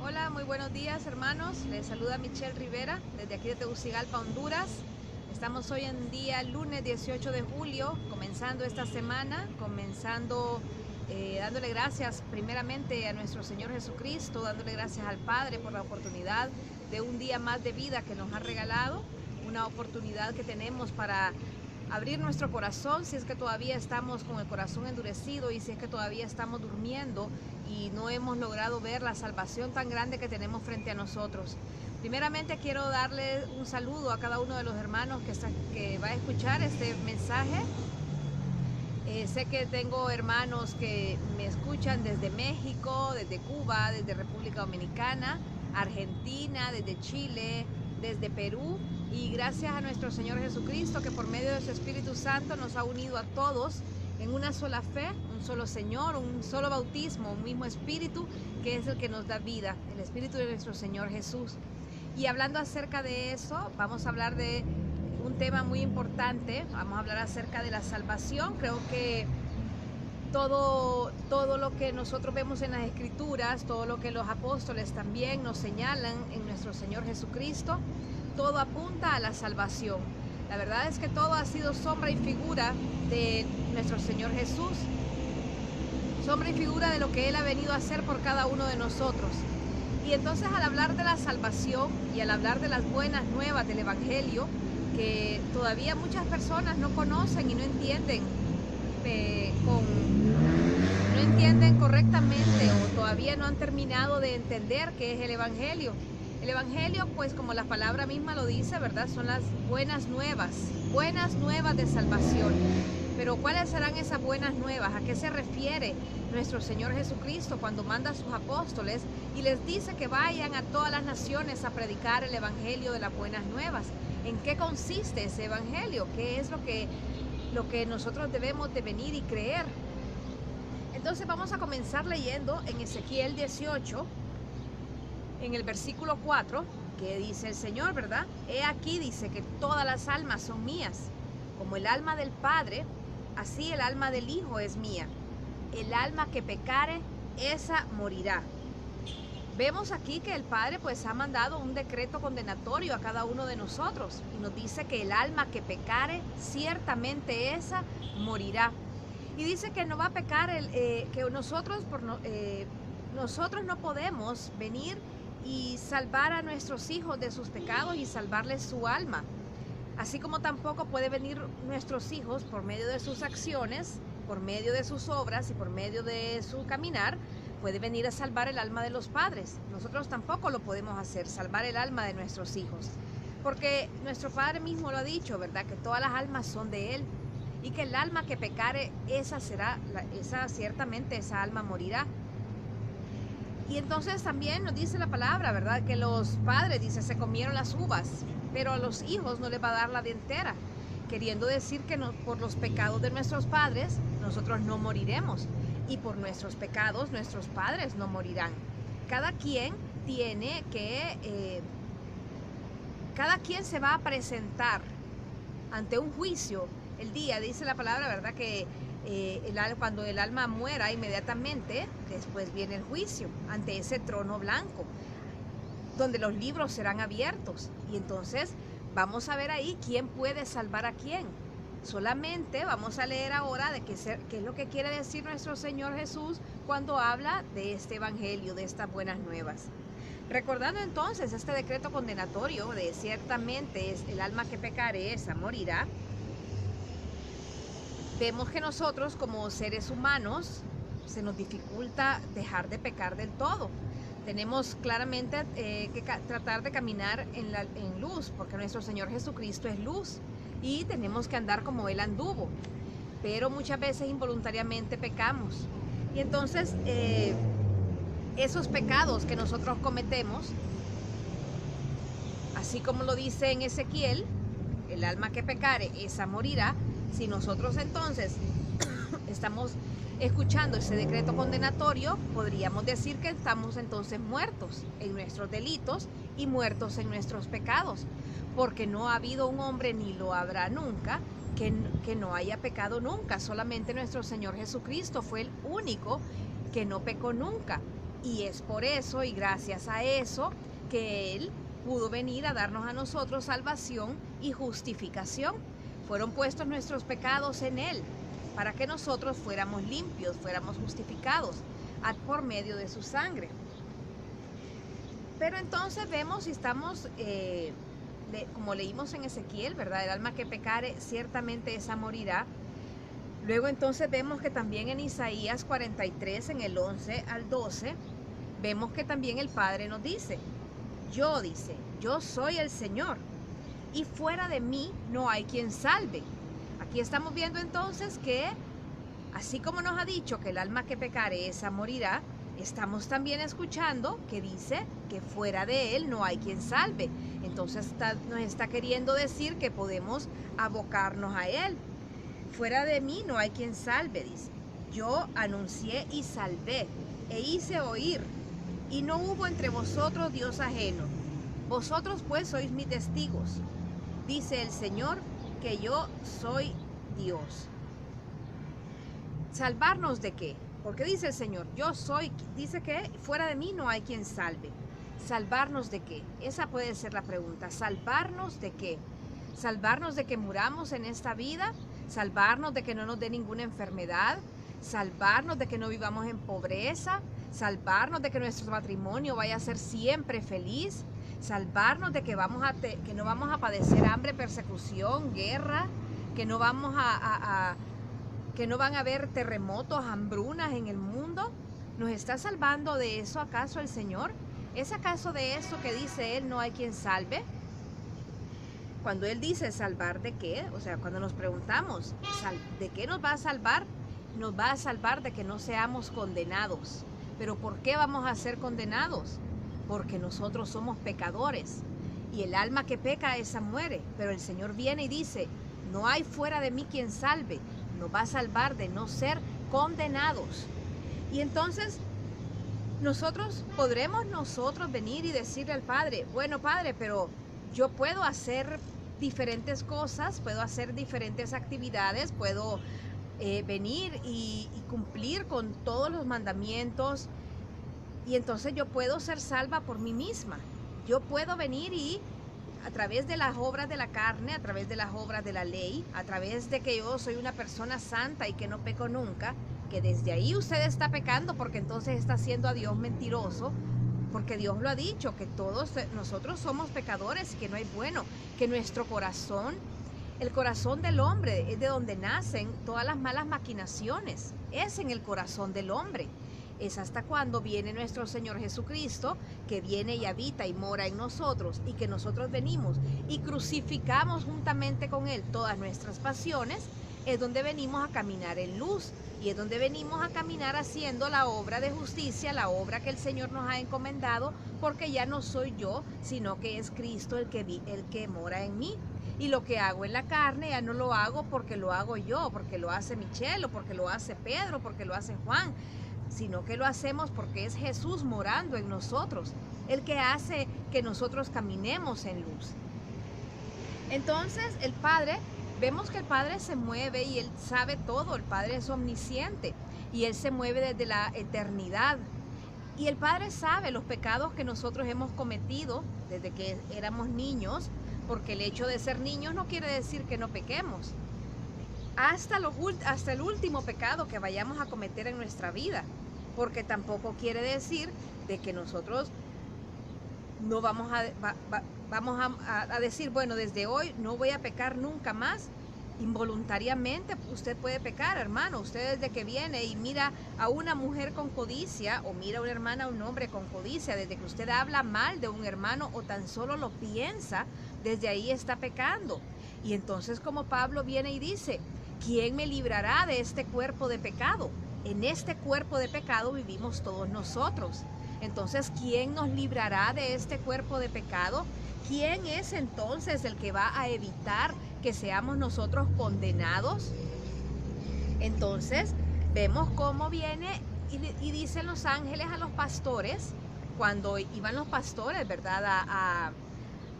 Hola, muy buenos días hermanos. Les saluda Michelle Rivera desde aquí de Tegucigalpa, Honduras. Estamos hoy en día lunes 18 de julio, comenzando esta semana, dándole gracias primeramente a nuestro Señor Jesucristo, dándole gracias al Padre por la oportunidad de un día más de vida que nos ha regalado, una oportunidad que tenemos para abrir nuestro corazón si es que todavía estamos con el corazón endurecido y si es que todavía estamos durmiendo y no hemos logrado ver la salvación tan grande que tenemos frente a nosotros. Primeramente quiero darle un saludo a cada uno de los hermanos que va a escuchar este mensaje. Sé que tengo hermanos que me escuchan desde México, desde Cuba, desde República Dominicana, Argentina, desde Chile, desde Perú, y gracias a nuestro Señor Jesucristo que por medio de su Espíritu Santo nos ha unido a todos en una sola fe, un solo Señor, un solo bautismo, un mismo Espíritu que es el que nos da vida, el Espíritu de nuestro Señor Jesús. Y hablando acerca de eso, vamos a hablar de un tema muy importante. Vamos a hablar acerca de la salvación. Creo que todo lo que nosotros vemos en las Escrituras, todo lo que los apóstoles también nos señalan en nuestro Señor Jesucristo, todo apunta a la salvación. La verdad es que todo ha sido sombra y figura de nuestro Señor Jesús, sombra y figura de lo que Él ha venido a hacer por cada uno de nosotros. Y entonces, al hablar de la salvación y al hablar de las buenas nuevas del Evangelio, que todavía muchas personas no conocen y no entienden correctamente, o todavía no han terminado de entender qué es el Evangelio. El Evangelio, pues como la palabra misma lo dice, ¿verdad? Son las buenas nuevas de salvación. Pero ¿cuáles serán esas buenas nuevas? ¿A qué se refiere nuestro Señor Jesucristo cuando manda a sus apóstoles y les dice que vayan a todas las naciones a predicar el Evangelio de las buenas nuevas? ¿En qué consiste ese Evangelio? ¿Qué es lo que nosotros debemos de venir y creer? Entonces vamos a comenzar leyendo en Ezequiel 18, en el versículo 4, que dice el Señor, ¿verdad? He aquí, dice, que todas las almas son mías, como el alma del Padre, así el alma del Hijo es mía. El alma que pecare, esa morirá. Vemos aquí que el Padre pues ha mandado un decreto condenatorio a cada uno de nosotros y nos dice que el alma que pecare, ciertamente esa morirá. Y dice que no va a pecar, que nosotros no podemos venir y salvar a nuestros hijos de sus pecados y salvarles su alma. Así como tampoco puede venir nuestros hijos por medio de sus acciones, por medio de sus obras y por medio de su caminar, puede venir a salvar el alma de los padres. Nosotros tampoco lo podemos hacer, salvar el alma de nuestros hijos. Porque nuestro Padre mismo lo ha dicho, ¿verdad? Que todas las almas son de Él. Y que el alma que pecare, ciertamente esa alma morirá. Y entonces también nos dice la palabra, ¿verdad? Que los padres, dice, se comieron las uvas, pero a los hijos no les va a dar la dientera. Queriendo decir que por los pecados de nuestros padres, nosotros no moriremos. Y por nuestros pecados, nuestros padres no morirán. Cada quien se va a presentar ante un juicio el día, dice la palabra, ¿verdad? Que cuando el alma muera, inmediatamente después viene el juicio ante ese trono blanco, donde los libros serán abiertos. Y entonces vamos a ver ahí quién puede salvar a quién. Solamente vamos a leer ahora de qué es lo que quiere decir nuestro Señor Jesús cuando habla de este Evangelio, de estas buenas nuevas. Recordando entonces este decreto condenatorio de ciertamente es el alma que pecare, esa morirá. Vemos que nosotros como seres humanos se nos dificulta dejar de pecar del todo. Tenemos claramente que tratar de caminar en luz, porque nuestro Señor Jesucristo es luz y tenemos que andar como Él anduvo. Pero muchas veces involuntariamente pecamos. Y entonces esos pecados que nosotros cometemos, así como lo dice en Ezequiel, el alma que pecare, esa morirá. Si nosotros entonces estamos escuchando ese decreto condenatorio, podríamos decir que estamos entonces muertos en nuestros delitos y muertos en nuestros pecados, porque no ha habido un hombre ni lo habrá nunca que no haya pecado nunca. Solamente nuestro Señor Jesucristo fue el único que no pecó nunca. Y es por eso y gracias a eso que Él pudo venir a darnos a nosotros salvación y justificación. Fueron puestos nuestros pecados en Él para que nosotros fuéramos limpios, fuéramos justificados por medio de su sangre. Pero entonces vemos y estamos, como leímos en Ezequiel, ¿verdad? El alma que pecare, ciertamente esa morirá. Luego entonces vemos que también en Isaías 43, en el 11 al 12, vemos que también el Padre nos dice, yo soy el Señor, y fuera de mí no hay quien salve. Aquí estamos viendo entonces que, así como nos ha dicho que el alma que pecare, esa morirá, estamos también escuchando que dice que fuera de Él no hay quien salve. Entonces nos está queriendo decir que podemos abocarnos a Él. Fuera de mí no hay quien salve, dice. Yo anuncié y salvé, e hice oír, y no hubo entre vosotros Dios ajeno. Vosotros pues sois mis testigos, dice el Señor, que yo soy Dios. ¿Salvarnos de qué? Porque dice el Señor, yo soy, dice que fuera de mí no hay quien salve. ¿Salvarnos de qué? Esa puede ser la pregunta. ¿Salvarnos de qué? ¿Salvarnos de que muramos en esta vida? ¿Salvarnos de que no nos dé ninguna enfermedad? ¿Salvarnos de que no vivamos en pobreza? ¿Salvarnos de que nuestro matrimonio vaya a ser siempre feliz? ¿Salvarnos de que que no vamos a padecer hambre, persecución, guerra? ¿Que no vamos que no van a haber terremotos, hambrunas en el mundo? ¿Nos está salvando de eso acaso el Señor? ¿Es acaso de eso que dice Él no hay quien salve? Cuando Él dice salvar de qué, o sea, cuando nos preguntamos ¿de qué nos va a salvar? Nos va a salvar de que no seamos condenados. ¿Pero por qué vamos a ser condenados? Porque nosotros somos pecadores. Y el alma que peca, esa muere. Pero el Señor viene y dice, no hay fuera de mí quien salve. Nos va a salvar de no ser condenados. Y entonces podremos nosotros venir y decirle al Padre, bueno Padre, pero yo puedo hacer diferentes cosas, puedo hacer diferentes actividades, puedo venir y cumplir con todos los mandamientos, y entonces yo puedo ser salva por mí misma. Yo puedo venir y a través de las obras de la carne, a través de las obras de la ley, a través de que yo soy una persona santa y que no peco nunca, que desde ahí usted está pecando porque entonces está haciendo a Dios mentiroso, porque Dios lo ha dicho, que todos nosotros somos pecadores y que no hay bueno, que nuestro corazón, el corazón del hombre es de donde nacen todas las malas maquinaciones, es en el corazón del hombre. Es hasta cuando viene nuestro Señor Jesucristo, que viene y habita y mora en nosotros, y que nosotros venimos y crucificamos juntamente con Él todas nuestras pasiones, es donde venimos a caminar en luz, y es donde venimos a caminar haciendo la obra de justicia, la obra que el Señor nos ha encomendado, porque ya no soy yo, sino que es Cristo el que mora en mí. Y lo que hago en la carne ya no lo hago porque lo hago yo, porque lo hace Michelle, o porque lo hace Pedro, porque lo hace Juan, sino que lo hacemos porque es Jesús morando en nosotros, el que hace que nosotros caminemos en luz. Entonces el Padre, vemos que el Padre se mueve y Él sabe todo, el Padre es omnisciente y Él se mueve desde la eternidad. Y el Padre sabe los pecados que nosotros hemos cometido desde que éramos niños, porque el hecho de ser niños no quiere decir que no pequemos. Hasta el último pecado que vayamos a cometer en nuestra vida, porque tampoco quiere decir de que nosotros no vamos a decir, bueno, desde hoy no voy a pecar nunca más. Involuntariamente usted puede pecar, hermano. Usted desde que viene y mira a una mujer con codicia, o mira a una hermana, a un hombre con codicia, desde que usted habla mal de un hermano o tan solo lo piensa, desde ahí está pecando. Y entonces, como Pablo viene y dice, ¿quién me librará de este cuerpo de pecado? En este cuerpo de pecado vivimos todos nosotros. Entonces, ¿quién nos librará de este cuerpo de pecado? ¿Quién es entonces el que va a evitar que seamos nosotros condenados? Entonces, vemos cómo viene y dicen los ángeles a los pastores, cuando iban los pastores, ¿verdad?,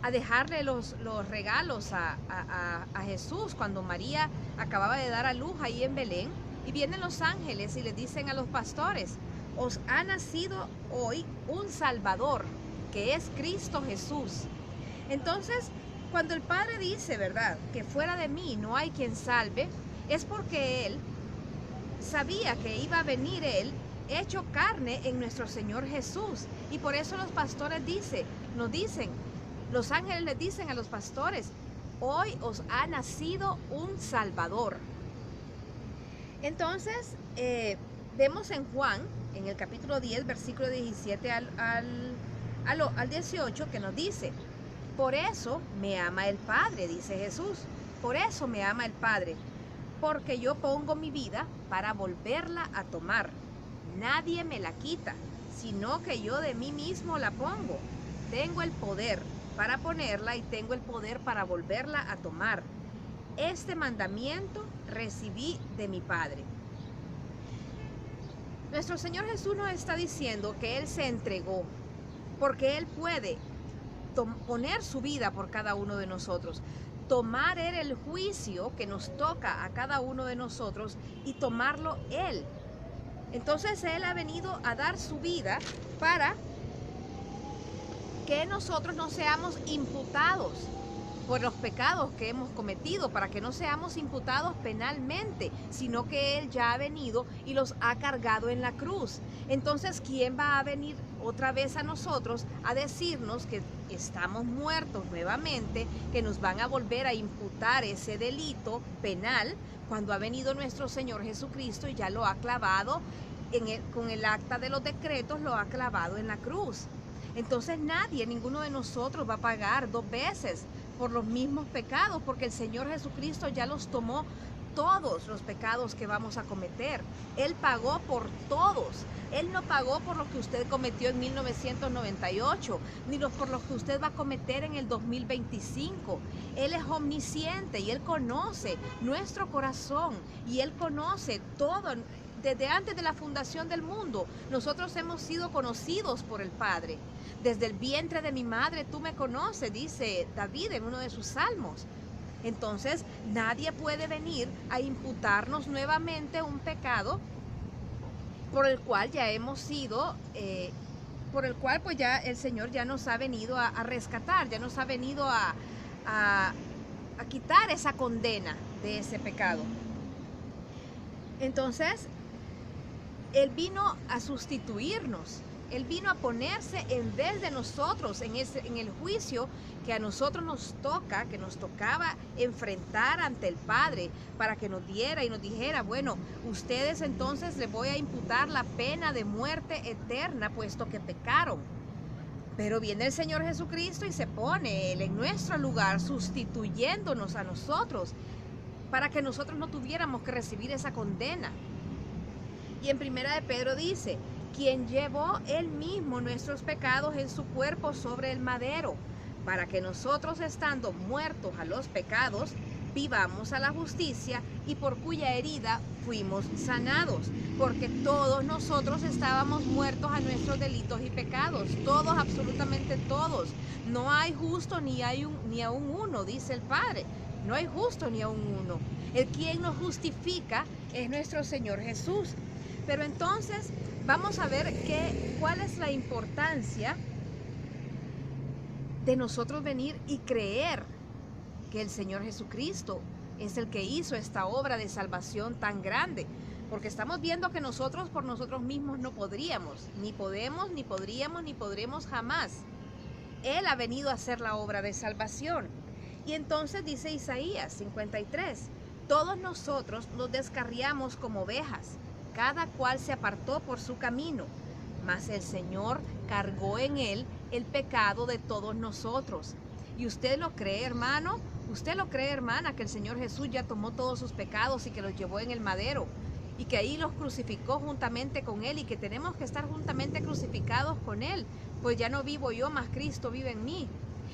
a dejarle los regalos a Jesús, cuando María acababa de dar a luz ahí en Belén, y vienen los ángeles y le dicen a los pastores, os ha nacido hoy un Salvador, que es Cristo Jesús. Entonces, cuando el Padre dice, ¿verdad?, que fuera de mí no hay quien salve, es porque Él sabía que iba a venir Él hecho carne en nuestro Señor Jesús. Y por eso los pastores nos dicen, los ángeles les dicen a los pastores, hoy os ha nacido un Salvador. Entonces, vemos en Juan, en el capítulo 10, versículo 17 al 18, que nos dice, por eso me ama el Padre, dice Jesús, por eso me ama el Padre, porque yo pongo mi vida para volverla a tomar. Nadie me la quita, sino que yo de mí mismo la pongo. Tengo el poder para ponerla y tengo el poder para volverla a tomar. Este mandamiento recibí de mi Padre. Nuestro Señor Jesús nos está diciendo que Él se entregó, porque Él puede poner su vida por cada uno de nosotros, tomar Él el juicio que nos toca a cada uno de nosotros y tomarlo Él. Entonces Él ha venido a dar su vida para que nosotros no seamos imputados por los pecados que hemos cometido, para que no seamos imputados penalmente, sino que Él ya ha venido y los ha cargado en la cruz. Entonces, ¿quién va a venir otra vez a nosotros a decirnos que estamos muertos nuevamente, que nos van a volver a imputar ese delito penal, cuando ha venido nuestro Señor Jesucristo y ya lo ha clavado con el acta de los decretos, lo ha clavado en la cruz? Entonces ninguno de nosotros va a pagar dos veces por los mismos pecados, porque el Señor Jesucristo ya los tomó todos los pecados que vamos a cometer. Él pagó por todos. Él no pagó por lo que usted cometió en 1998, ni por lo que usted va a cometer en el 2025. Él es omnisciente y Él conoce nuestro corazón y Él conoce todo. Desde antes de la fundación del mundo, nosotros hemos sido conocidos por el Padre. Desde el vientre de mi madre tú me conoces, dice David en uno de sus salmos. Entonces, nadie puede venir a imputarnos nuevamente un pecado por el cual ya hemos sido, por el cual pues ya el Señor ya nos ha venido a rescatar, ya nos ha venido a quitar esa condena de ese pecado. Entonces, Él vino a sustituirnos. Él vino a ponerse en vez de nosotros en el juicio que a nosotros nos toca, que nos tocaba enfrentar ante el Padre, para que nos diera y nos dijera, bueno, ustedes entonces les voy a imputar la pena de muerte eterna, puesto que pecaron. Pero viene el Señor Jesucristo y se pone Él en nuestro lugar, sustituyéndonos a nosotros, para que nosotros no tuviéramos que recibir esa condena. Y en Primera de Pedro dice, quien llevó Él mismo nuestros pecados en su cuerpo sobre el madero, para que nosotros, estando muertos a los pecados, vivamos a la justicia, y por cuya herida fuimos sanados. Porque todos nosotros estábamos muertos a nuestros delitos y pecados, todos, absolutamente todos. No hay justo ni aún uno, dice el Padre. No hay justo ni aún uno. El quien nos justifica es nuestro Señor Jesús. Pero entonces vamos a ver cuál es la importancia de nosotros venir y creer que el Señor Jesucristo es el que hizo esta obra de salvación tan grande. Porque estamos viendo que nosotros por nosotros mismos no podríamos, ni podemos, ni podríamos, ni podremos jamás. Él ha venido a hacer la obra de salvación. Y entonces dice Isaías 53, todos nosotros nos descarriamos como ovejas, cada cual se apartó por su camino, mas el Señor cargó en Él el pecado de todos nosotros. ¿Y usted lo cree, hermano? ¿Usted lo cree, hermana, que el Señor Jesús ya tomó todos sus pecados y que los llevó en el madero? Y que ahí los crucificó juntamente con Él, y que tenemos que estar juntamente crucificados con Él, pues ya no vivo yo, mas Cristo vive en mí.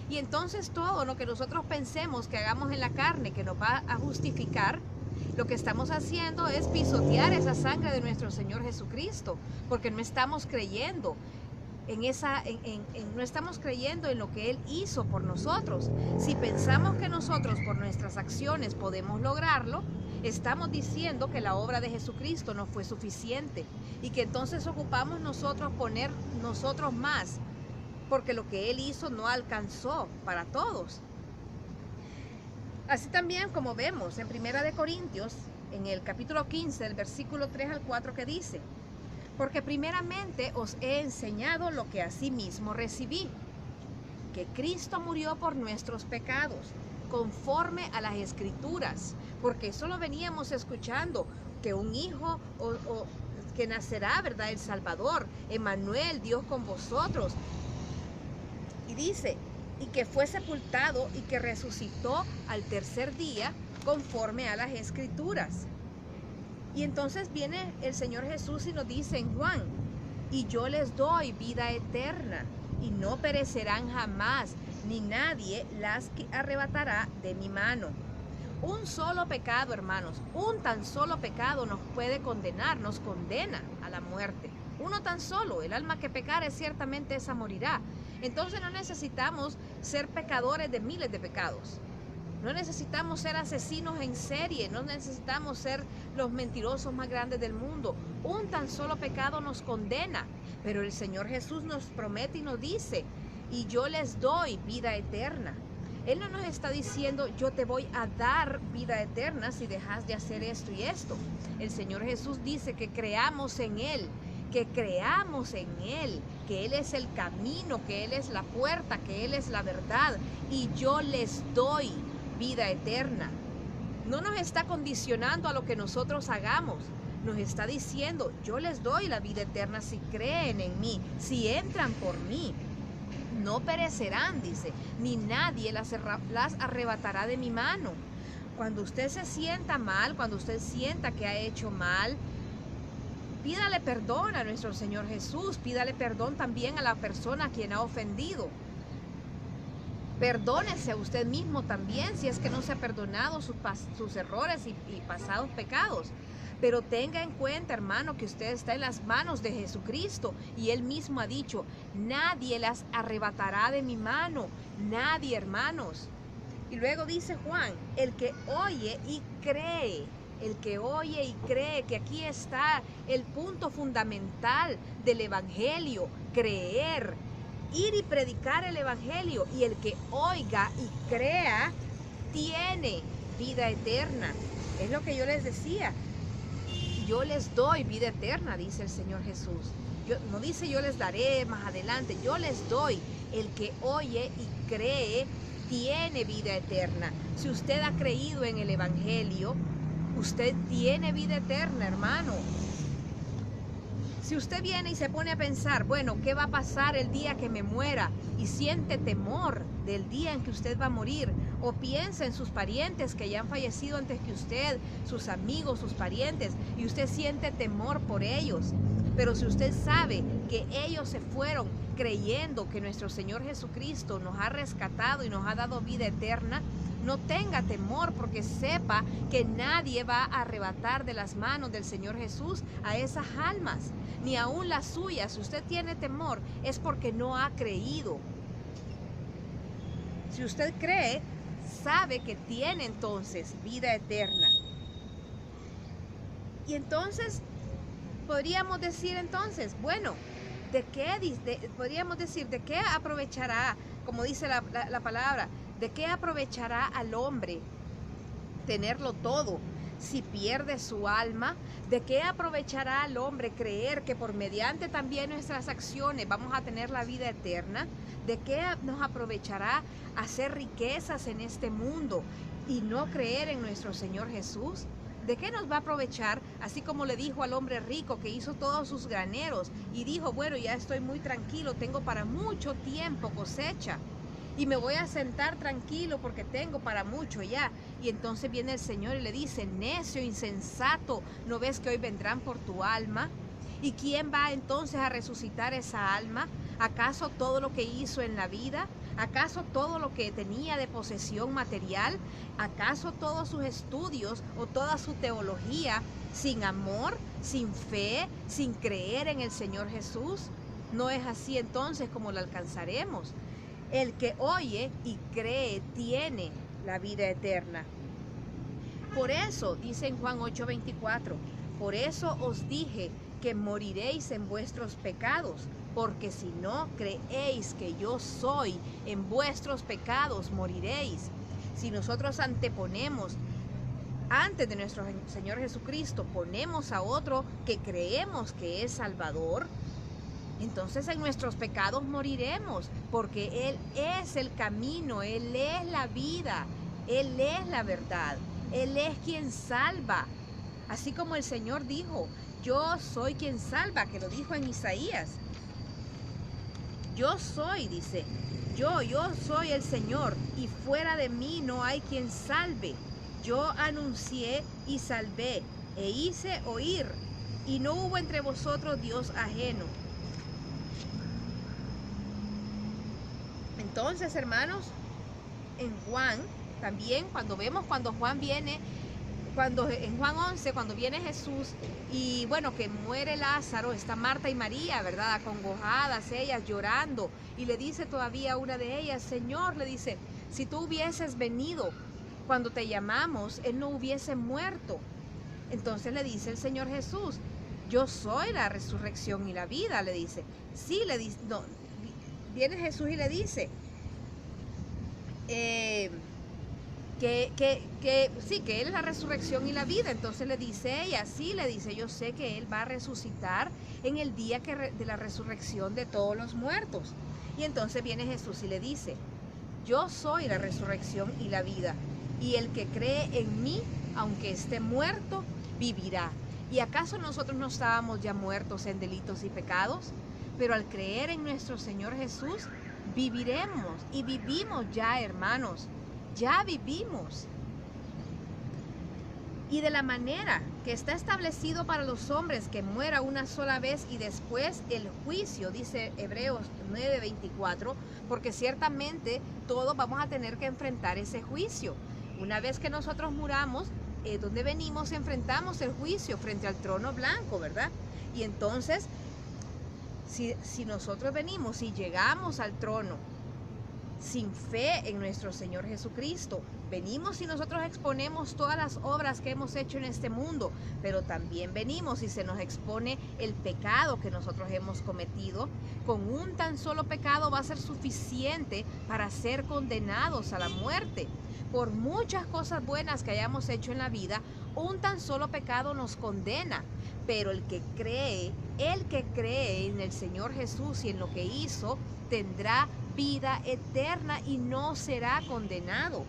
Y entonces todo lo que nosotros pensemos que hagamos en la carne que nos va a justificar, lo que estamos haciendo es pisotear esa sangre de nuestro Señor Jesucristo, porque no estamos creyendo no estamos creyendo en lo que Él hizo por nosotros. Si pensamos que nosotros por nuestras acciones podemos lograrlo, estamos diciendo que la obra de Jesucristo no fue suficiente y que entonces ocupamos nosotros poner nosotros más, porque lo que Él hizo no alcanzó para todos. Así también como vemos en 1 de Corintios, en el capítulo 15, el versículo 3 al 4, que dice: porque primeramente os he enseñado lo que asimismo recibí, que Cristo murió por nuestros pecados, conforme a las Escrituras, porque eso lo veníamos escuchando, que un hijo que nacerá, ¿verdad?, el Salvador, Emmanuel, Dios con vosotros. Y dice, y que fue sepultado y que resucitó al tercer día, conforme a las Escrituras. Y entonces viene el Señor Jesús y nos dice en Juan: y yo les doy vida eterna, y no perecerán jamás, ni nadie las arrebatará de mi mano. Un solo pecado, hermanos, un tan solo pecado nos puede condenar, nos condena a la muerte. Uno tan solo, el alma que pecare ciertamente esa morirá. Entonces no necesitamos ser pecadores de miles de pecados. No necesitamos ser asesinos en serie, no necesitamos ser los mentirosos más grandes del mundo. Un tan solo pecado nos condena, pero el Señor Jesús nos promete y nos dice: y yo les doy vida eterna. Él no nos está diciendo: yo te voy a dar vida eterna si dejas de hacer esto y esto. El Señor Jesús dice que creamos en Él, que creamos en Él, que Él es el camino, que Él es la puerta, que Él es la verdad, y yo les doy vida eterna. No nos está condicionando a lo que nosotros hagamos, nos está diciendo: yo les doy la vida eterna si creen en mí, si entran por mí. No perecerán, dice, ni nadie las arrebatará de mi mano. Cuando usted se sienta mal, cuando usted sienta que ha hecho mal, pídale perdón a nuestro Señor Jesús, pídale perdón también a la persona a quien ha ofendido. Perdónese a usted mismo también si es que no se ha perdonado sus errores y pasados pecados. Pero tenga en cuenta, hermano, que usted está en las manos de Jesucristo y Él mismo ha dicho: nadie las arrebatará de mi mano. Nadie, hermanos. Y luego dice Juan: el que oye y cree. El que oye y cree, que aquí está el punto fundamental del Evangelio: creer, ir y predicar el Evangelio. Y el que oiga y crea tiene vida eterna. Es lo que yo les decía. Yo les doy vida eterna, dice el Señor Jesús. No dice yo les daré más adelante, yo les doy. El que oye y cree tiene vida eterna. Si usted ha creído en el Evangelio, usted tiene vida eterna, hermano. Si usted viene y se pone a pensar: bueno, ¿qué va a pasar el día que me muera? Y siente temor del día en que usted va a morir, o piensa en sus parientes que ya han fallecido antes que usted, sus amigos, sus parientes, y usted siente temor por ellos. Pero si usted sabe que ellos se fueron creyendo que nuestro Señor Jesucristo nos ha rescatado y nos ha dado vida eterna, no tenga temor, porque sepa que nadie va a arrebatar de las manos del Señor Jesús a esas almas, ni aún las suyas. Si usted tiene temor, es porque no ha creído. Si usted cree, sabe que tiene entonces vida eterna. Y entonces podríamos decir entonces, bueno, podríamos decir, ¿de qué aprovechará, como dice la palabra, de qué aprovechará al hombre tenerlo todo si pierde su alma? ¿De qué aprovechará al hombre creer que por mediante también nuestras acciones vamos a tener la vida eterna? ¿De qué nos aprovechará hacer riquezas en este mundo y no creer en nuestro Señor Jesús? ¿De qué nos va a aprovechar? Así como le dijo al hombre rico que hizo todos sus graneros y dijo: bueno, ya estoy muy tranquilo, tengo para mucho tiempo cosecha y me voy a sentar tranquilo porque tengo para mucho ya. Y entonces viene el Señor y le dice: necio, insensato, ¿no ves que hoy vendrán por tu alma? ¿Y quién va entonces a resucitar esa alma? ¿Acaso todo lo que hizo en la vida? ¿Acaso todo lo que tenía de posesión material? ¿Acaso todos sus estudios o toda su teología sin amor, sin fe, sin creer en el Señor Jesús? No es así entonces como lo alcanzaremos. El que oye y cree tiene la vida eterna. Por eso, dice en Juan 8:24, por eso os dije que moriréis en vuestros pecados, porque si no creéis que yo soy, en vuestros pecados moriréis. Si nosotros anteponemos, antes de nuestro Señor Jesucristo, ponemos a otro que creemos que es Salvador, entonces en nuestros pecados moriremos, porque Él es el camino, Él es la vida, Él es la verdad, Él es quien salva. Así como el Señor dijo, yo soy quien salva, que lo dijo en Isaías. Yo soy, dice, yo soy el Señor, y fuera de mí no hay quien salve. Yo anuncié y salvé, e hice oír, y no hubo entre vosotros Dios ajeno. Entonces, hermanos, en Juan, también cuando Juan viene, en Juan 11, cuando viene Jesús y bueno, que muere Lázaro, está Marta y María, ¿verdad? Acongojadas ellas, llorando, y le dice todavía a una de ellas, Señor, le dice, si tú hubieses venido cuando te llamamos, él no hubiese muerto. Entonces le dice el Señor Jesús, yo soy la resurrección y la vida, le dice. Sí, le dice, no, viene Jesús y le dice, sí, que Él es la resurrección y la vida. Entonces le dice ella, sí, le dice, yo sé que Él va a resucitar en el día de la resurrección de todos los muertos. Y entonces viene Jesús y le dice, yo soy la resurrección y la vida, y el que cree en mí, aunque esté muerto, vivirá. ¿Y acaso nosotros no estábamos ya muertos en delitos y pecados? Pero al creer en nuestro Señor Jesús, viviremos, y vivimos ya, hermanos. Ya vivimos. Y de la manera que está establecido para los hombres que muera una sola vez y después el juicio, dice Hebreos 9:24, porque ciertamente todos vamos a tener que enfrentar ese juicio. Una vez que nosotros muramos, donde venimos, enfrentamos el juicio frente al trono blanco, ¿verdad? Y entonces, si nosotros venimos y llegamos al trono sin fe en nuestro Señor Jesucristo, venimos y nosotros exponemos todas las obras que hemos hecho en este mundo, pero también venimos y se nos expone el pecado que nosotros hemos cometido. Con un tan solo pecado va a ser suficiente para ser condenados a la muerte. Por muchas cosas buenas que hayamos hecho en la vida, un tan solo pecado nos condena. Pero el que cree en el Señor Jesús y en lo que hizo, tendrá vida eterna y no será condenado.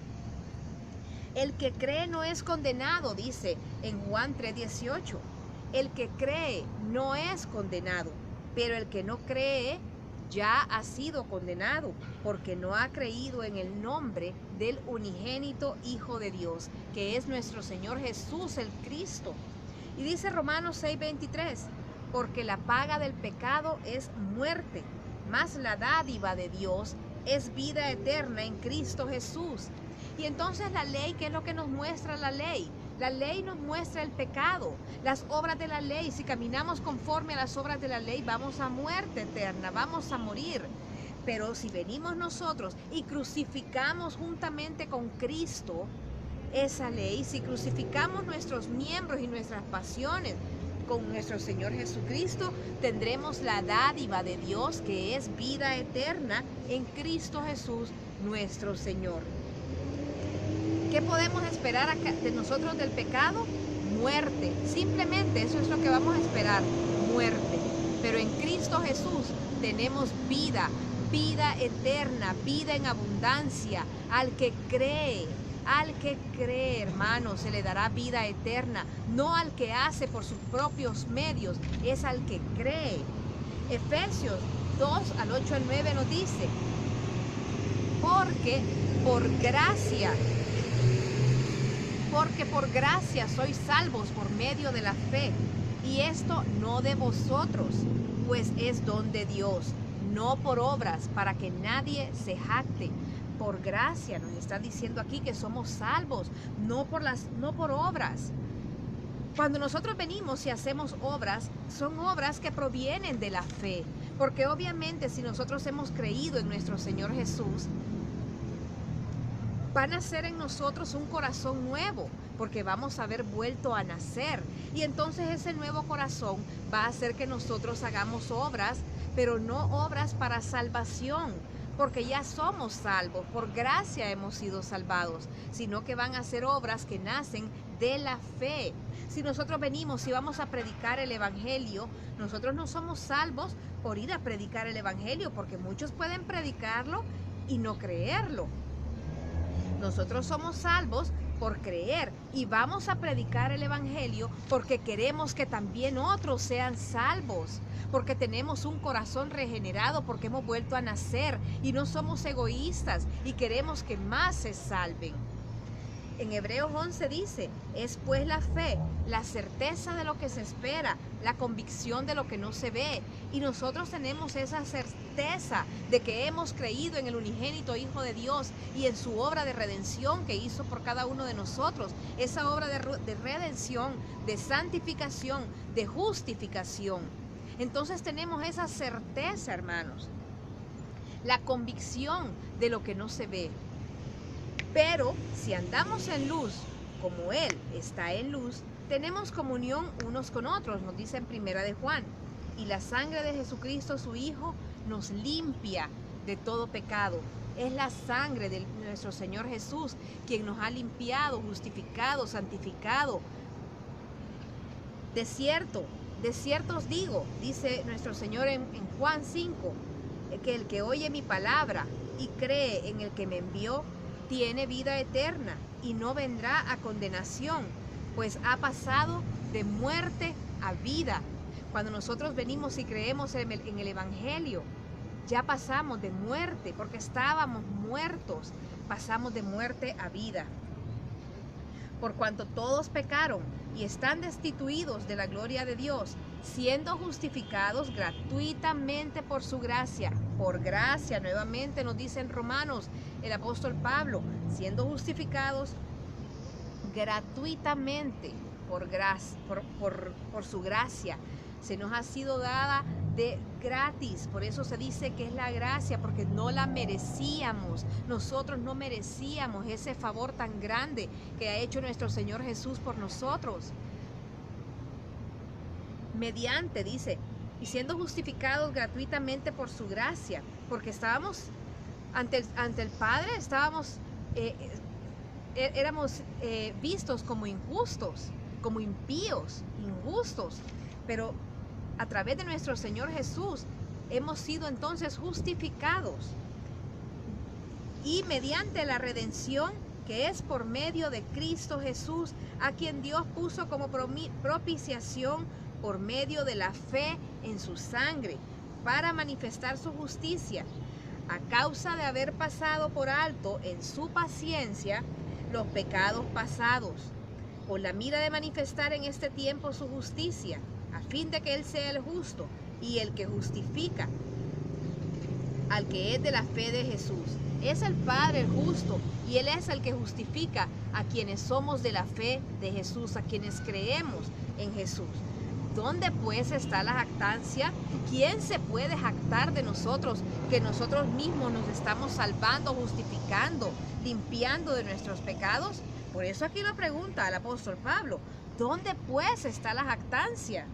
El que cree no es condenado, dice en Juan 3:18. El que cree no es condenado, pero el que no cree ya ha sido condenado, porque no ha creído en el nombre del unigénito Hijo de Dios, que es nuestro Señor Jesús el Cristo. Y dice Romanos 6:23, porque la paga del pecado es muerte, mas la dádiva de Dios es vida eterna en Cristo Jesús. Y entonces la ley, ¿qué es lo que nos muestra la ley? La ley nos muestra el pecado, las obras de la ley. Si caminamos conforme a las obras de la ley, vamos a muerte eterna, vamos a morir. Pero si venimos nosotros y crucificamos juntamente con Cristo esa ley, si crucificamos nuestros miembros y nuestras pasiones con nuestro Señor Jesucristo, tendremos la dádiva de Dios, que es vida eterna en Cristo Jesús, nuestro Señor. ¿Qué podemos esperar de nosotros del pecado? Muerte. Simplemente eso es lo que vamos a esperar, muerte. Pero en Cristo Jesús tenemos vida, vida eterna, vida en abundancia. Al que cree, hermano, se le dará vida eterna. No al que hace por sus propios medios, es al que cree. Efesios 2:8-9 nos dice, porque por gracia sois salvos por medio de la fe, y esto no de vosotros, pues es don de Dios, no por obras, para que nadie se jacte. Por gracia nos está diciendo aquí que somos salvos, no por obras. Cuando nosotros venimos y hacemos obras, son obras que provienen de la fe, porque obviamente si nosotros hemos creído en nuestro Señor Jesús, Va a nacer en nosotros un corazón nuevo, porque vamos a haber vuelto a nacer. Y entonces ese nuevo corazón va a hacer que nosotros hagamos obras, pero no obras para salvación, porque ya somos salvos, por gracia hemos sido salvados, sino que van a ser obras que nacen de la fe. Si nosotros venimos y vamos a predicar el evangelio, nosotros no somos salvos por ir a predicar el evangelio, porque muchos pueden predicarlo y no creerlo. Nosotros somos salvos por creer y vamos a predicar el evangelio porque queremos que también otros sean salvos, porque tenemos un corazón regenerado, porque hemos vuelto a nacer y no somos egoístas y queremos que más se salven. En Hebreos 11 dice, es pues la fe, la certeza de lo que se espera, la convicción de lo que no se ve. Y nosotros tenemos esa certeza de que hemos creído en el unigénito Hijo de Dios y en su obra de redención que hizo por cada uno de nosotros. Esa obra de redención, de santificación, de justificación. Entonces tenemos esa certeza, hermanos, la convicción de lo que no se ve. Pero si andamos en luz, como Él está en luz, tenemos comunión unos con otros, nos dice en Primera de Juan. Y la sangre de Jesucristo, su Hijo, nos limpia de todo pecado. Es la sangre de nuestro Señor Jesús quien nos ha limpiado, justificado, santificado. De cierto os digo, dice nuestro Señor en Juan 5, que el que oye mi palabra y cree en el que me envió, tiene vida eterna y no vendrá a condenación, pues ha pasado de muerte a vida. Cuando nosotros venimos y creemos en el evangelio, ya pasamos de muerte, porque estábamos muertos, pasamos de muerte a vida. Por cuanto todos pecaron y están destituidos de la gloria de Dios, siendo justificados gratuitamente por su gracia. Por gracia, nuevamente nos dice en Romanos el apóstol Pablo, siendo justificados gratuitamente por su gracia. Se nos ha sido dada de gratis, por eso se dice que es la gracia, porque no la merecíamos. Nosotros no merecíamos ese favor tan grande que ha hecho nuestro Señor Jesús por nosotros. Mediante, dice, y siendo justificados gratuitamente por su gracia, porque estábamos ante el Padre, éramos vistos como injustos, como impíos, injustos, pero a través de nuestro Señor Jesús hemos sido entonces justificados, y mediante la redención que es por medio de Cristo Jesús, a quien Dios puso como propiciación por medio de la fe en su sangre, para manifestar su justicia, a causa de haber pasado por alto en su paciencia los pecados pasados, con la mira de manifestar en este tiempo su justicia, a fin de que Él sea el justo y el que justifica al que es de la fe de Jesús. Es el Padre el justo y Él es el que justifica a quienes somos de la fe de Jesús, a quienes creemos en Jesús. ¿Dónde pues está la jactancia? ¿Quién se puede jactar de nosotros, que nosotros mismos nos estamos salvando, justificando, limpiando de nuestros pecados? Por eso aquí lo pregunta el apóstol Pablo, ¿dónde pues está la jactancia?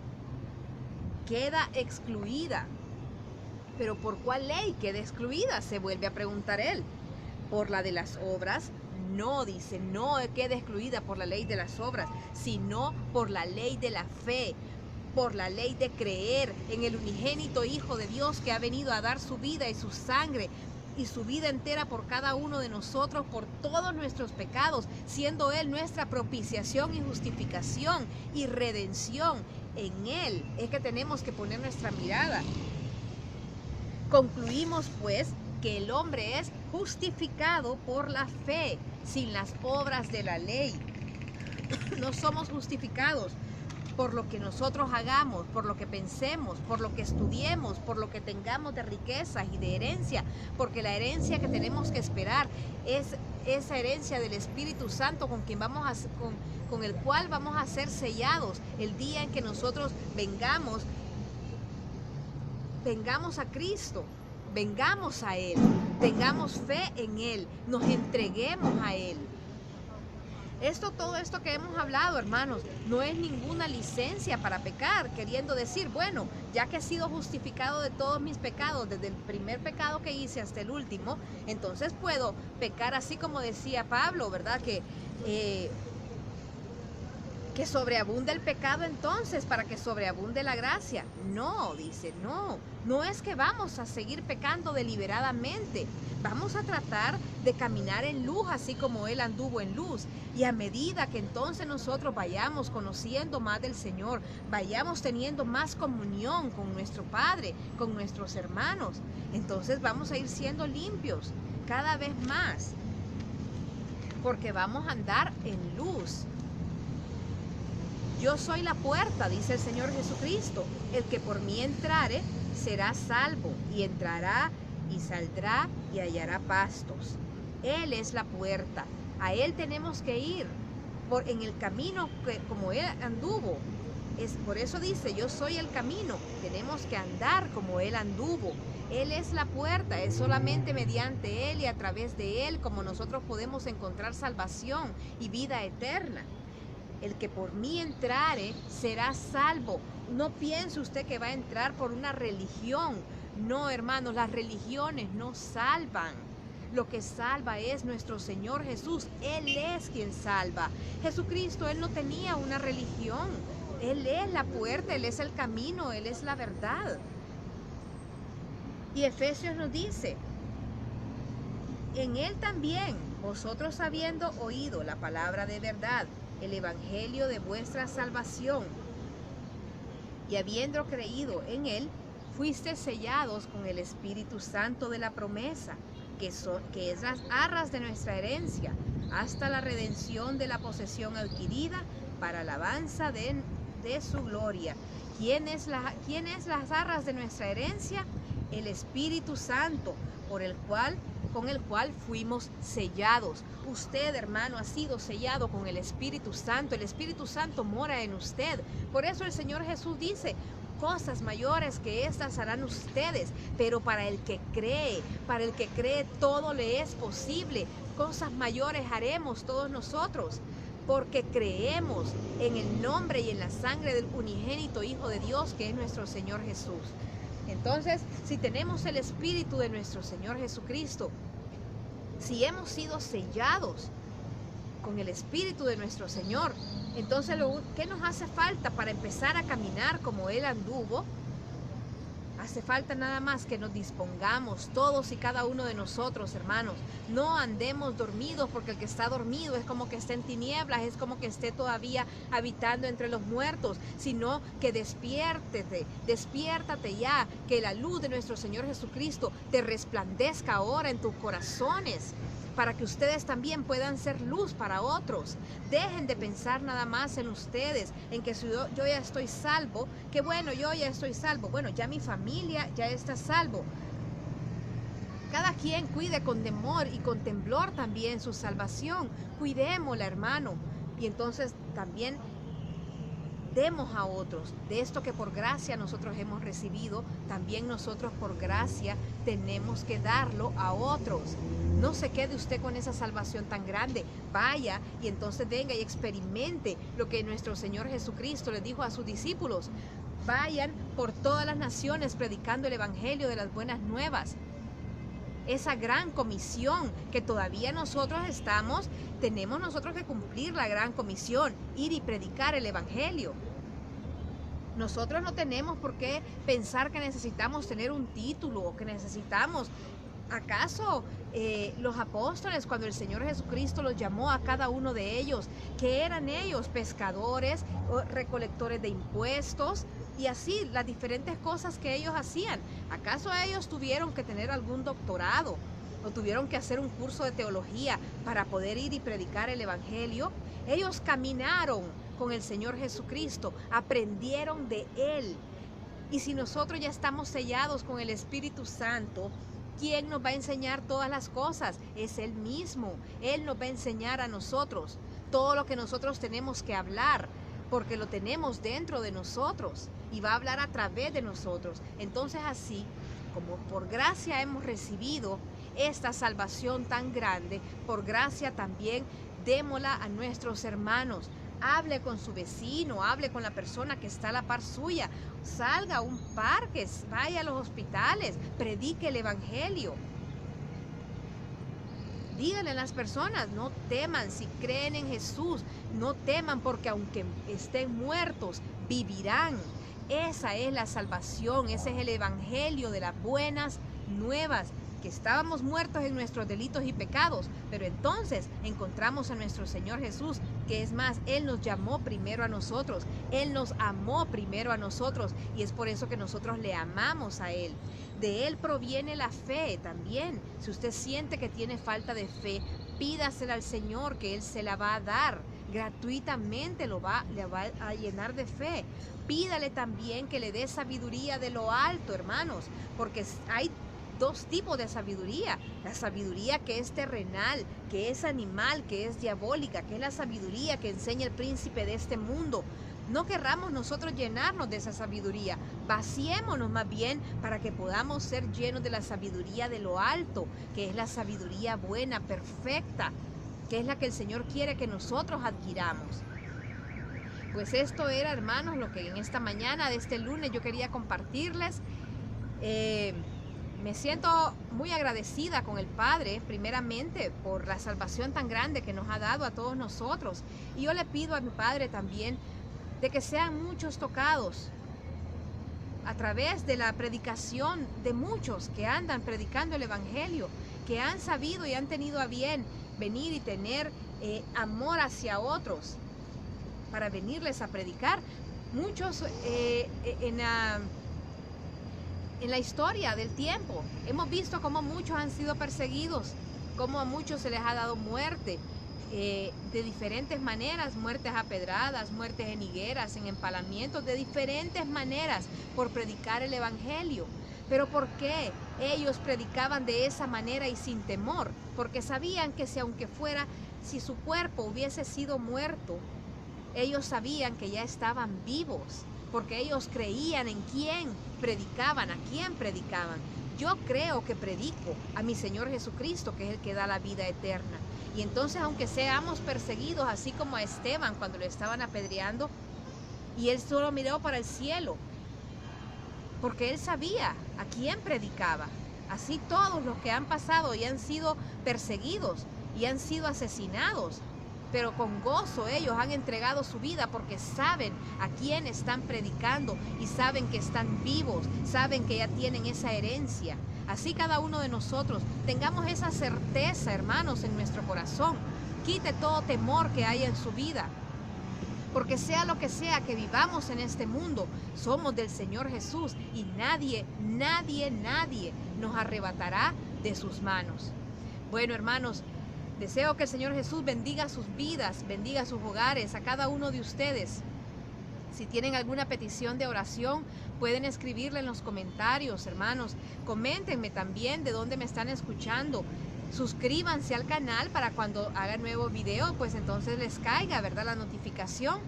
Queda excluida. ¿Pero por cuál ley queda excluida? Se vuelve a preguntar él. ¿Por la de las obras? No, dice, no queda excluida por la ley de las obras, sino por la ley de la fe, por la ley de creer en el unigénito Hijo de Dios que ha venido a dar su vida y su sangre y su vida entera por cada uno de nosotros, por todos nuestros pecados, siendo Él nuestra propiciación y justificación y redención. En Él es que tenemos que poner nuestra mirada. Concluimos pues que el hombre es justificado por la fe, sin las obras de la ley. No somos justificados por lo que nosotros hagamos, por lo que pensemos, por lo que estudiemos, por lo que tengamos de riquezas y de herencia, porque la herencia que tenemos que esperar es esa herencia del Espíritu Santo con el cual vamos a ser sellados el día en que nosotros vengamos a Cristo. vengamos a Él, tengamos fe en Él, nos entreguemos a Él. Todo esto que hemos hablado, hermanos, no es ninguna licencia para pecar, queriendo decir, bueno, ya que he sido justificado de todos mis pecados, desde el primer pecado que hice hasta el último, entonces puedo pecar así como decía Pablo, ¿verdad? Que sobreabunde el pecado entonces para que sobreabunde la gracia. No, dice, no es que vamos a seguir pecando deliberadamente. Vamos a tratar de caminar en luz así como Él anduvo en luz. Y a medida que entonces nosotros vayamos conociendo más del Señor, vayamos teniendo más comunión con nuestro Padre, con nuestros hermanos, entonces vamos a ir siendo limpios cada vez más. Porque vamos a andar en luz. Yo soy la puerta, dice el Señor Jesucristo. El que por mí entrare será salvo, y entrará y saldrá y hallará pastos. Él es la puerta. A Él tenemos que ir en el camino como Él anduvo. Por eso dice, yo soy el camino. Tenemos que andar como Él anduvo. Él es la puerta. Es solamente mediante Él y a través de Él como nosotros podemos encontrar salvación y vida eterna. El que por mí entrare será salvo. No piense usted que va a entrar por una religión. No, hermanos, las religiones no salvan. Lo que salva es nuestro Señor Jesús. Él es quien salva. Jesucristo, Él no tenía una religión. Él es la puerta, Él es el camino, Él es la verdad. Y Efesios nos dice, en Él también, vosotros habiendo oído la palabra de verdad, el evangelio de vuestra salvación, y habiendo creído en Él, fuisteis sellados con el Espíritu Santo de la promesa, que es las arras de nuestra herencia, hasta la redención de la posesión adquirida para alabanza de su gloria. ¿Quién es las arras de nuestra herencia? El Espíritu Santo, con el cual fuimos sellados. Usted, hermano, ha sido sellado con el Espíritu Santo. El Espíritu Santo mora en usted. Por eso el Señor Jesús dice, cosas mayores que estas harán ustedes, pero para el que cree todo le es posible. Cosas mayores haremos todos nosotros, porque creemos en el nombre y en la sangre del unigénito Hijo de Dios, que es nuestro Señor Jesús. Entonces, si tenemos el Espíritu de nuestro Señor Jesucristo, si hemos sido sellados con el Espíritu de nuestro Señor, entonces, ¿qué nos hace falta para empezar a caminar como Él anduvo? Hace falta nada más que nos dispongamos, todos y cada uno de nosotros, hermanos. No andemos dormidos, porque el que está dormido es como que está en tinieblas, es como que esté todavía habitando entre los muertos, sino que despiértate ya, que la luz de nuestro Señor Jesucristo te resplandezca ahora en tus corazones, para que ustedes también puedan ser luz para otros. Dejen de pensar nada más en ustedes, en que si yo ya estoy salvo, que bueno, yo ya estoy salvo, bueno, ya mi familia ya está salvo. Cada quien cuide con temor y con temblor también su salvación. Cuidémosla, hermano. Y entonces también demos a otros de esto que por gracia nosotros hemos recibido. También nosotros por gracia tenemos que darlo a otros. No se quede usted con esa salvación tan grande. Vaya y entonces venga y experimente lo que nuestro Señor Jesucristo les dijo a sus discípulos. Vayan por todas las naciones predicando el evangelio de las buenas nuevas. Esa gran comisión que todavía tenemos nosotros que cumplir la gran comisión, ir y predicar el evangelio. Nosotros no tenemos por qué pensar que necesitamos tener un título o que necesitamos. ¿Acaso los apóstoles, cuando el Señor Jesucristo los llamó a cada uno de ellos, qué eran ellos? Pescadores, recolectores de impuestos y así las diferentes cosas que ellos hacían. ¿Acaso ellos tuvieron que tener algún doctorado o tuvieron que hacer un curso de teología para poder ir y predicar el evangelio? Ellos caminaron con el Señor Jesucristo, aprendieron de Él. Y si nosotros ya estamos sellados con el Espíritu Santo, ¿quién nos va a enseñar todas las cosas? Es Él mismo. Él nos va a enseñar a nosotros todo lo que nosotros tenemos que hablar, porque lo tenemos dentro de nosotros y va a hablar a través de nosotros. Entonces así, como por gracia hemos recibido esta salvación tan grande, por gracia también démosla a nuestros hermanos. Hable con su vecino, hable con la persona que está a la par suya, salga a un parque, vaya a los hospitales, predique el evangelio. Díganle a las personas, no teman, si creen en Jesús, no teman, porque aunque estén muertos, vivirán. Esa es la salvación, ese es el evangelio de las buenas nuevas, que estábamos muertos en nuestros delitos y pecados, pero entonces encontramos a nuestro Señor Jesús, que es más, Él nos llamó primero a nosotros, Él nos amó primero a nosotros, y es por eso que nosotros le amamos a Él. De Él proviene la fe también. Si usted siente que tiene falta de fe, pídasela al Señor, que Él se la va a dar. Gratuitamente le va a llenar de fe. Pídale también que le dé sabiduría de lo alto, hermanos, porque hay dos tipos de sabiduría: la sabiduría que es terrenal, que es animal, que es diabólica, que es la sabiduría que enseña el príncipe de este mundo. No querramos nosotros llenarnos de esa sabiduría, vaciémonos más bien para que podamos ser llenos de la sabiduría de lo alto, que es la sabiduría buena, perfecta, que es la que el Señor quiere que nosotros adquiramos. Pues esto era, hermanos, lo que en esta mañana de este lunes yo quería compartirles. Me siento muy agradecida con el Padre, primeramente, por la salvación tan grande que nos ha dado a todos nosotros. Y yo le pido a mi Padre también de que sean muchos tocados a través de la predicación de muchos que andan predicando el Evangelio, que han sabido y han tenido a bien venir y tener amor hacia otros para venirles a predicar. Muchos en la historia del tiempo hemos visto cómo muchos han sido perseguidos, cómo a muchos se les ha dado muerte de diferentes maneras, muertes a pedradas, muertes en higueras, en empalamientos, de diferentes maneras por predicar el Evangelio. ¿Pero por qué ellos predicaban de esa manera y sin temor? Porque sabían que si su cuerpo hubiese sido muerto, ellos sabían que ya estaban vivos, porque ellos creían en quién predicaban, a quién predicaban. Yo creo que predico a mi Señor Jesucristo, que es el que da la vida eterna. Y entonces, aunque seamos perseguidos, así como a Esteban cuando lo estaban apedreando, y él solo miró para el cielo, porque él sabía a quién predicaba. Así todos los que han pasado y han sido perseguidos y han sido asesinados, pero con gozo ellos han entregado su vida porque saben a quién están predicando y saben que están vivos, saben que ya tienen esa herencia. Así cada uno de nosotros tengamos esa certeza, hermanos, en nuestro corazón. Quite todo temor que haya en su vida, porque sea lo que sea que vivamos en este mundo, somos del Señor Jesús y nadie nos arrebatará de sus manos. Bueno, hermanos, deseo que el Señor Jesús bendiga sus vidas, bendiga sus hogares, a cada uno de ustedes. Si tienen alguna petición de oración, pueden escribirle en los comentarios, hermanos. Coméntenme también de dónde me están escuchando. Suscríbanse al canal para cuando haga nuevo video, pues entonces les caiga, ¿verdad?, la notificación.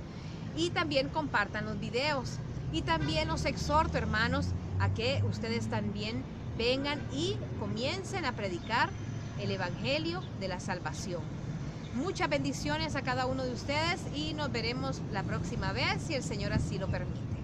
Y también compartan los videos. Y también los exhorto, hermanos, a que ustedes también vengan y comiencen a predicar el Evangelio de la salvación. Muchas bendiciones a cada uno de ustedes y nos veremos la próxima vez si el Señor así lo permite.